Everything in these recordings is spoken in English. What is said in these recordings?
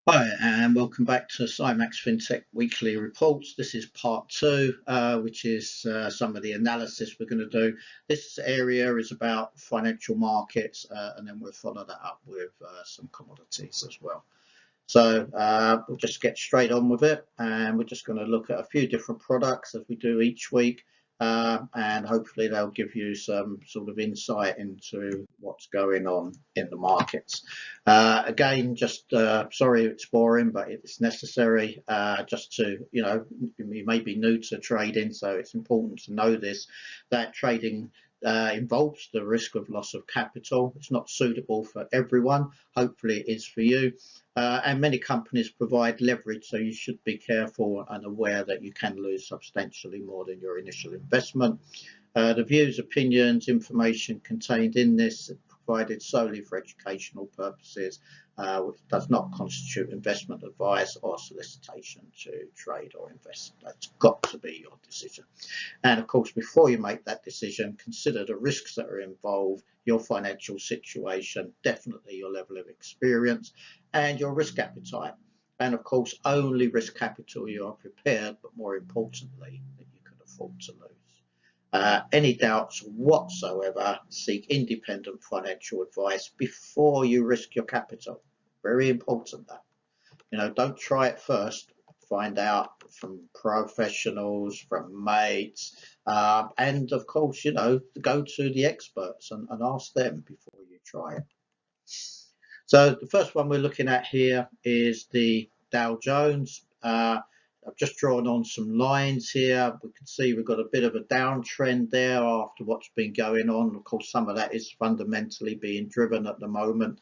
Hi, and welcome back to Symax Fintech weekly reports. This is part two, which is some of the analysis we're going to do. This area is about financial markets, and then we'll follow that up with some commodities as well. So we'll just get straight on with it, and we're just going to look at a few different products as we do each week, and hopefully they'll give you some sort of insight into what's going on in the markets. Again, just sorry it's boring, but it's necessary just to, you may be new to trading, so it's important to know this, that trading involves the risk of loss of capital. It's not suitable for everyone. Hopefully it is for you. And many companies provide leverage, so you should be careful and aware that you can lose substantially more than your initial investment. The views, opinions, information contained in this are provided solely for educational purposes, which does not constitute investment advice or solicitation to trade or invest. That's got to be your decision. And of course, before you make that decision, consider the risks that are involved, your financial situation, definitely your level of experience, and your risk appetite. And of course, only risk capital you are prepared, but more importantly, that you can afford to lose. Any doubts whatsoever, seek independent financial advice before you risk your capital. Very important that. Don't try it first. Find out from professionals, from mates, and of course, go to the experts and ask them before you try it. So the first one we're looking at here is the Dow Jones. I've just drawn on some lines here. We can see we've got a bit of a downtrend there after what's been going on. Of course, some of that is fundamentally being driven at the moment.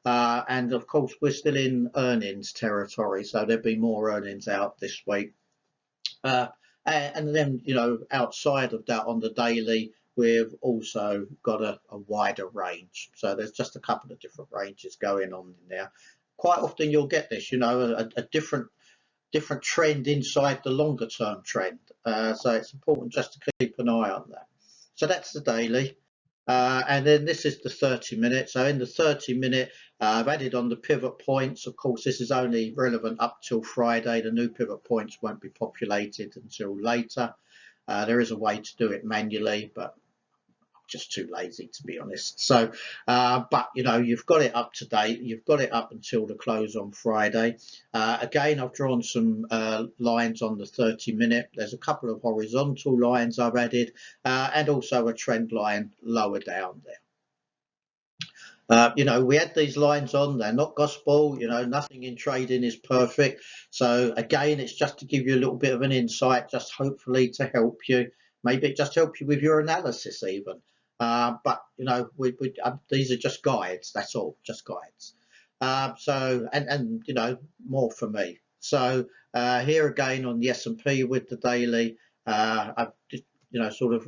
And of course, we're still in earnings territory, so there'll be more earnings out this week. And then, outside of that on the daily, we've also got a wider range. So there's just a couple of different ranges going on in there. Quite often you'll get this, a different trend inside the longer term trend. So it's important just to keep an eye on that. So that's the daily. And then this is the 30-minute. So in the 30-minute, I've added on the pivot points. Of course, this is only relevant up till Friday. The new pivot points won't be populated until later. There is a way to do it manually, but just too lazy, to be honest. So, but you've got it up to date. You've got it up until the close on Friday. Again, I've drawn some lines on the 30-minute. There's a couple of horizontal lines I've added, and also a trend line lower down there. We had these lines on, they're not gospel, nothing in trading is perfect. So again, it's just to give you a little bit of an insight, just hopefully to help you, maybe it just help you with your analysis even. But these are just guides, that's all, just guides. So, and more for me. So here again on the S&P with the daily, I've just, sort of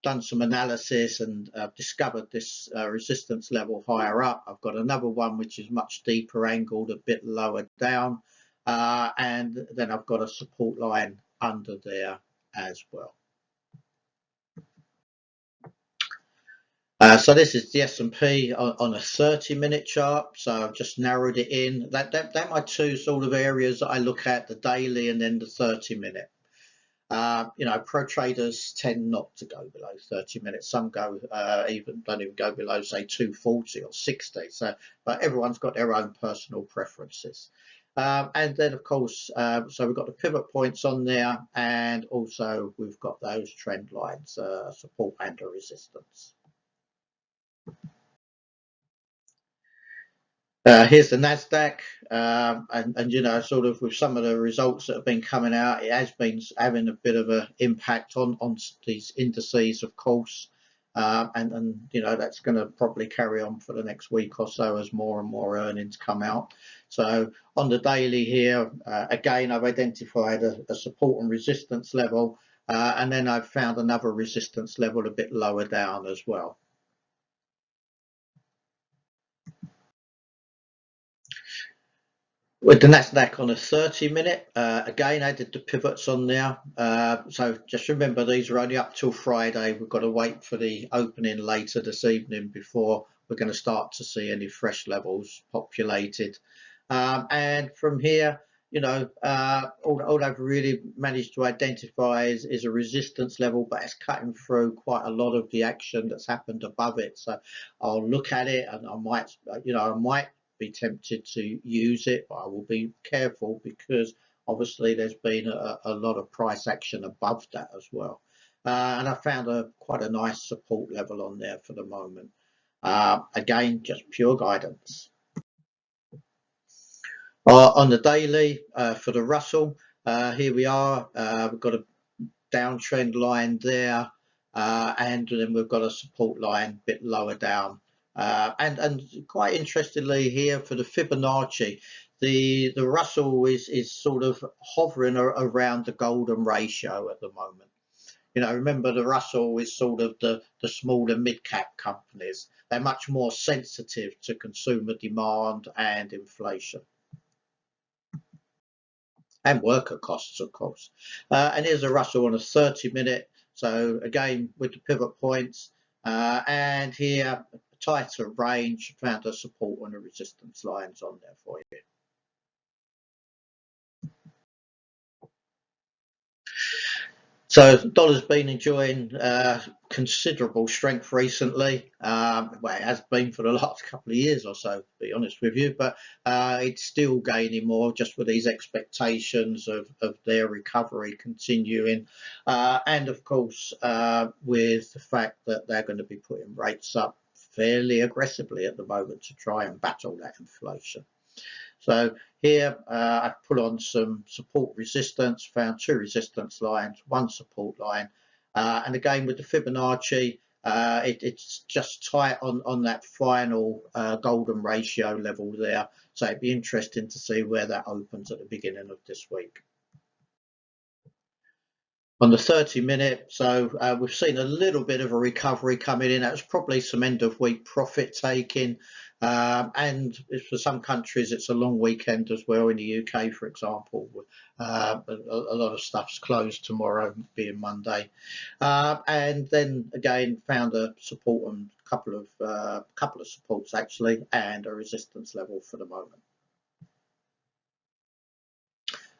done some analysis and discovered this resistance level higher up. I've got another one which is much deeper angled, a bit lower down, and then I've got a support line under there as well. So this is the S&P on a 30-minute chart. So I've just narrowed it in. They're my two sort of areas that I look at, the daily and then the 30-minute. Pro traders tend not to go below 30 minutes. Some don't even go below, say, 240 or 60. So, but everyone's got their own personal preferences. And then, of course, so we've got the pivot points on there, and also we've got those trend lines, support and a resistance. Here's the Nasdaq, and sort of with some of the results that have been coming out, it has been having a bit of an impact on these indices, of course, and that's going to probably carry on for the next week or so as more and more earnings come out. So on the daily here, again, I've identified a support and resistance level, and then I've found another resistance level a bit lower down as well. With the Nasdaq on a 30-minute, again, I did the pivots on there. So just remember, these are only up till Friday. We've got to wait for the opening later this evening before we're going to start to see any fresh levels populated. And from here, all I've really managed to identify is a resistance level, but it's cutting through quite a lot of the action that's happened above it. So I'll look at it, and I might be tempted to use it, but I will be careful because obviously there's been a lot of price action above that as well. And I found quite a nice support level on there for the moment. Again, just pure guidance. On the daily for the Russell, here we are. We've got a downtrend line there, and then we've got a support line a bit lower down. And quite interestingly here for the Fibonacci, the Russell is sort of hovering around the golden ratio at the moment. Remember the Russell is sort of the smaller mid-cap companies. They're much more sensitive to consumer demand and inflation. And worker costs, of course. And here's a Russell on a 30-minute. So again, with the pivot points, and here a tighter range, found a support and a resistance lines on there for you. So the dollar's been enjoying considerable strength recently. Well, it has been for the last couple of years or so, to be honest with you, but it's still gaining more just with these expectations of their recovery continuing. And of course, with the fact that they're going to be putting rates up fairly aggressively at the moment to try and battle that inflation. So here I've put on some support resistance, found two resistance lines, one support line, and again with the Fibonacci, it's just tight on that final golden ratio level there. So it'd be interesting to see where that opens at the beginning of this week. On the 30-minute, so we've seen a little bit of a recovery coming in. That was probably some end of week profit taking, and for some countries it's a long weekend as well. In the UK, for example, a lot of stuff's closed tomorrow, being Monday, and then again found a support on a couple of supports actually, and a resistance level for the moment.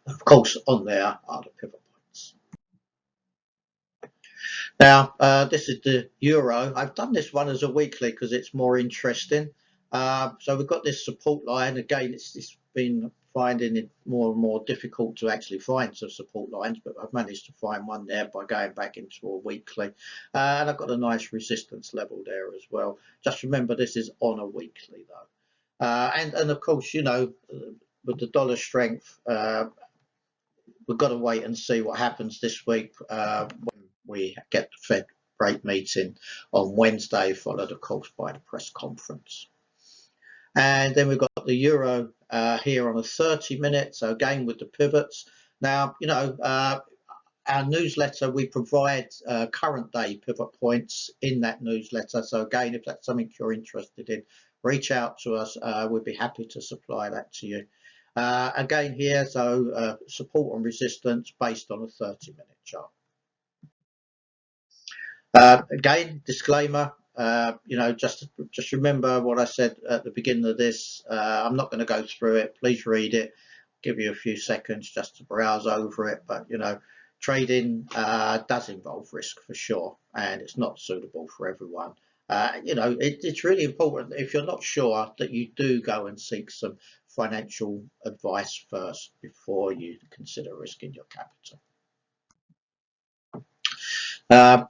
Of course, on there are the pivot points. Now, this is the euro. I've done this one as a weekly because it's more interesting. So we've got this support line. Again, it's been finding it more and more difficult to actually find some support lines, but I've managed to find one there by going back into a weekly. And I've got a nice resistance level there as well. Just remember, this is on a weekly though. And of course, with the dollar strength, we've got to wait and see what happens this week when we get the Fed rate meeting on Wednesday, followed of course by the press conference. And then we've got the euro here on a 30-minute, so again with the pivots. Now, our newsletter, we provide current day pivot points in that newsletter. So again, if that's something you're interested in, reach out to us. We'd be happy to supply that to you. Again here, so support and resistance based on a 30-minute chart. Again, disclaimer, just remember what I said at the beginning of this. I'm not going to go through it. Please read it. Give you a few seconds just to browse over it. But, trading does involve risk for sure, and it's not suitable for everyone. It's really important, if you're not sure, that you do go and seek some financial advice first before you consider risking your capital.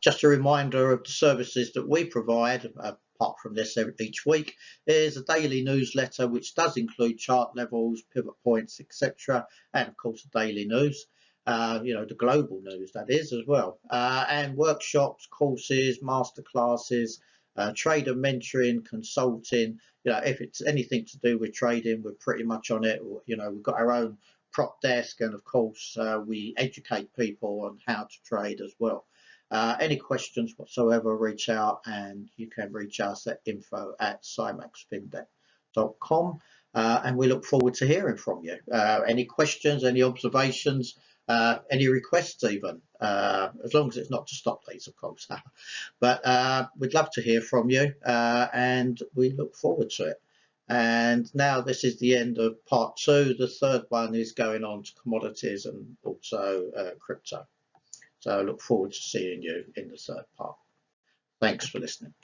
Just a reminder of the services that we provide, apart from this each week, is a daily newsletter which does include chart levels, pivot points, etc., and of course the daily news. The global news, that is, as well, and workshops, courses, masterclasses, trader mentoring, consulting. If it's anything to do with trading, we're pretty much on it. We've got our own prop desk, and of course we educate people on how to trade as well. Any questions whatsoever, reach out, and you can reach us at info@symaxfintech.com, and we look forward to hearing from you. Any questions, any observations, any requests even, as long as it's not to stop these, of course. But we'd love to hear from you, and we look forward to it. And now this is the end of part 2. The third one is going on to commodities and also crypto. So I look forward to seeing you in the third part. Thanks for listening.